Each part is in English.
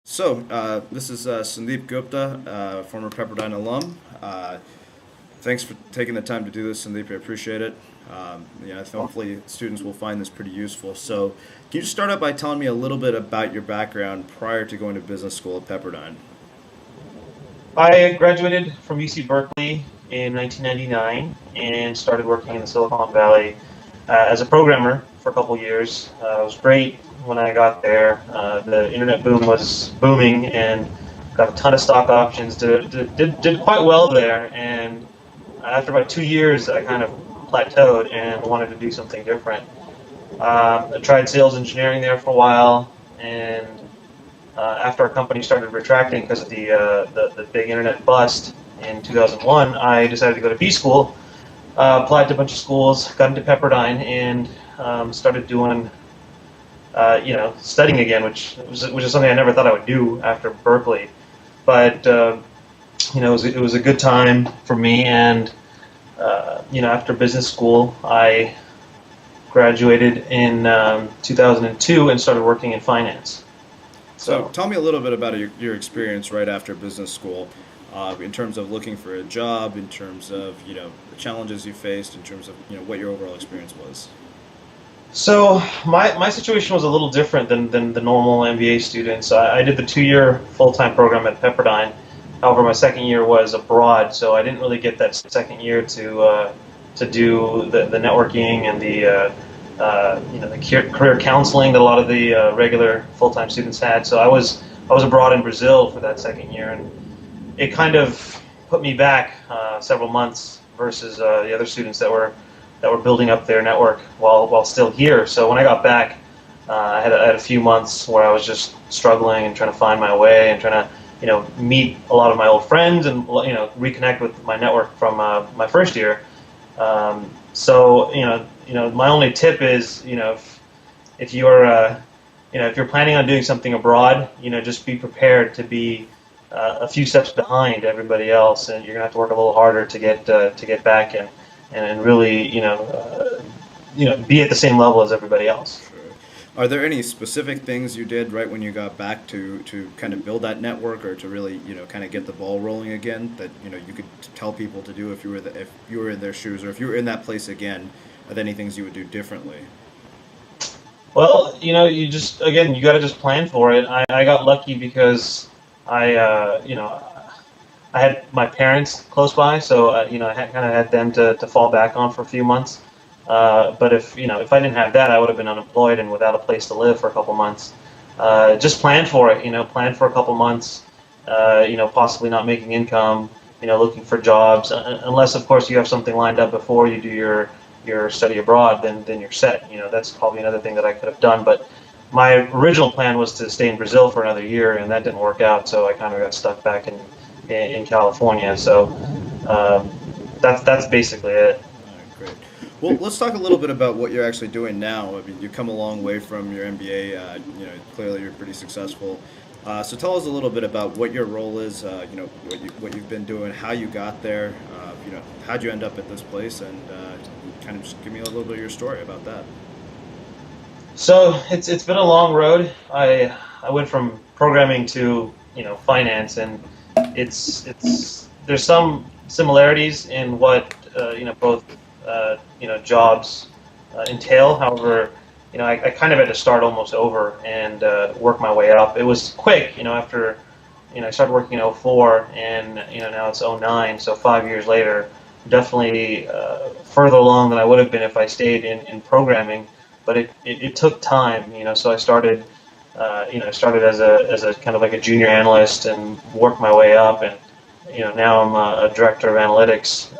This is Sandeep Gupta, former Pepperdine alum. Thanks for taking the time to do this, Sandeep. I appreciate it. Hopefully students will find this pretty useful. So, can you just start out by telling me a little bit about your background prior to going to business school at Pepperdine? I graduated from UC Berkeley in 1999 and started working in the Silicon Valley as a programmer for a couple years. It was great when I got there. The internet boom was booming and got a ton of stock options. Did quite well there, and after about 2 years, I kind of plateaued and wanted to do something different. I tried sales engineering there for a while, and after our company started retracting because of the big internet bust in 2001, I decided to go to B school. Applied to a bunch of schools, got into Pepperdine, and started doing, studying again, which is something I never thought I would do after Berkeley. But it was a good time for me, and after business school, I graduated in 2002 and started working in finance. So, tell me a little bit about your experience right after business school, in terms of looking for a job, in terms of the challenges you faced, in terms of what your overall experience was. So my situation was a little different than the normal MBA students. I did the 2-year full-time program at Pepperdine. However, my second year was abroad, so I didn't really get that second year to do the networking and the career counseling that a lot of the regular full-time students had. So I was abroad in Brazil for that second year, and it kind of put me back several months versus the other students that were building up their network while still here. So when I got back, I had a few months where I was just struggling and trying to find my way and trying to meet a lot of my old friends and reconnect with my network from my first year. My only tip is if you're planning on doing something abroad, just be prepared to be a few steps behind everybody else, and you're gonna have to work a little harder to get back and really be at the same level as everybody else. Sure. Are there any specific things you did right when you got back to kind of build that network, or to really kind of get the ball rolling again, that you could tell people to do if you were in their shoes, or if you were in that place again? Are there any things you would do differently? Well, you got to just plan for it. I got lucky because I had my parents close by, so I kind of had them to fall back on for a few months. But if I didn't have that, I would have been unemployed and without a place to live for a couple months. Just plan for it. Plan for a couple months. Possibly not making income. Looking for jobs, unless of course you have something lined up before you do your study abroad. Then you're set. That's probably another thing that I could have done. But my original plan was to stay in Brazil for another year, and that didn't work out. So I kind of got stuck back in California. So that's basically it. All right, great. Well, let's talk a little bit about what you're actually doing now. I mean, you've come a long way from your MBA. Clearly you're pretty successful. So tell us a little bit about what your role is. What you've been doing, how you got there. How'd you end up at this place, and kind of just give me a little bit of your story about that. So it's been a long road. I went from programming to finance, and there's some similarities in what both jobs entail. However, I kind of had to start almost over and work my way up. It was quick, after I started working in '04, and now it's '09, so 5 years later. Definitely further along than I would have been if I stayed in programming, but it took time. So I started as a kind of like a junior analyst and worked my way up, and now I'm a director of analytics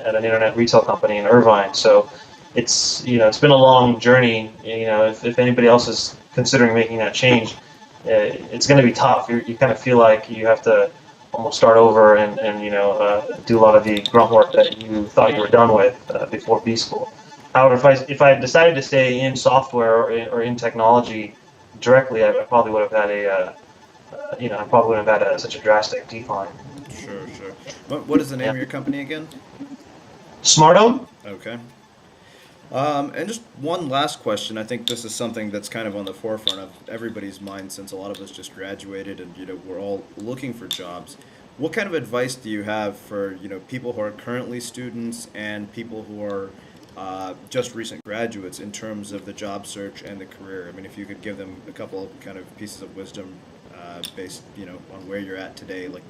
at an internet retail company in Irvine. So it's been a long journey. If anybody else is considering making that change, it's going to be tough. You kind of feel like you have to almost start over and do a lot of the grunt work that you thought you were done with before B school. However, if I decided to stay in software or in technology directly, I probably would have had such a drastic decline. Sure, sure. What is the name of your company again? Smart Home? Okay. And just one last question. I think this is something that's kind of on the forefront of everybody's mind since a lot of us just graduated and we're all looking for jobs. What kind of advice do you have for people who are currently students and people who are just recent graduates in terms of the job search and the career? I mean, if you could give them a couple of kind of pieces of wisdom based on where you're at today, like.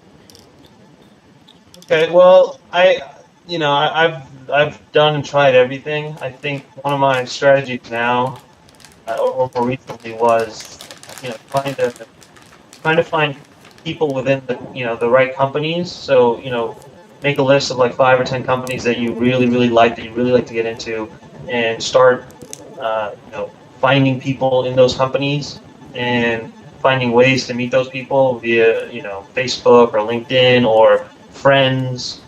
Okay, well, I've done and tried everything. I think one of my strategies now, or more recently, was trying to find people within the right companies. So make a list of like 5 or 10 companies that you really like, that you really like to get into, and start finding people in those companies and finding ways to meet those people via Facebook or LinkedIn or friends,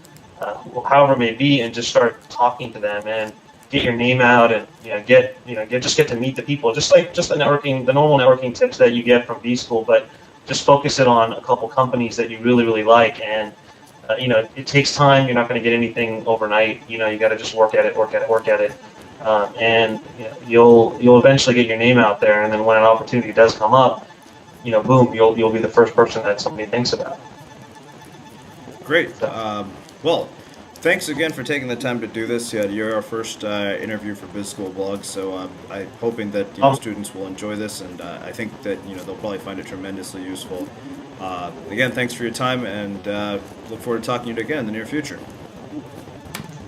however it may be, and just start talking to them and get your name out, and get to meet the people, just like just the normal networking tips that you get from B School, but just focus it on a couple companies that you really like. And it takes time. You're not going to get anything overnight. You got to just work at it, and you'll eventually get your name out there. And then when an opportunity does come up, boom, you'll be the first person that somebody thinks about. Great. So, Well, thanks again for taking the time to do this. Yeah, you're our first interview for Bizskoolblog, so I'm hoping that students will enjoy this, and I think that they'll probably find it tremendously useful. Again, thanks for your time, and look forward to talking to you again in the near future.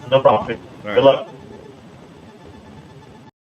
no problem. All Good right. luck.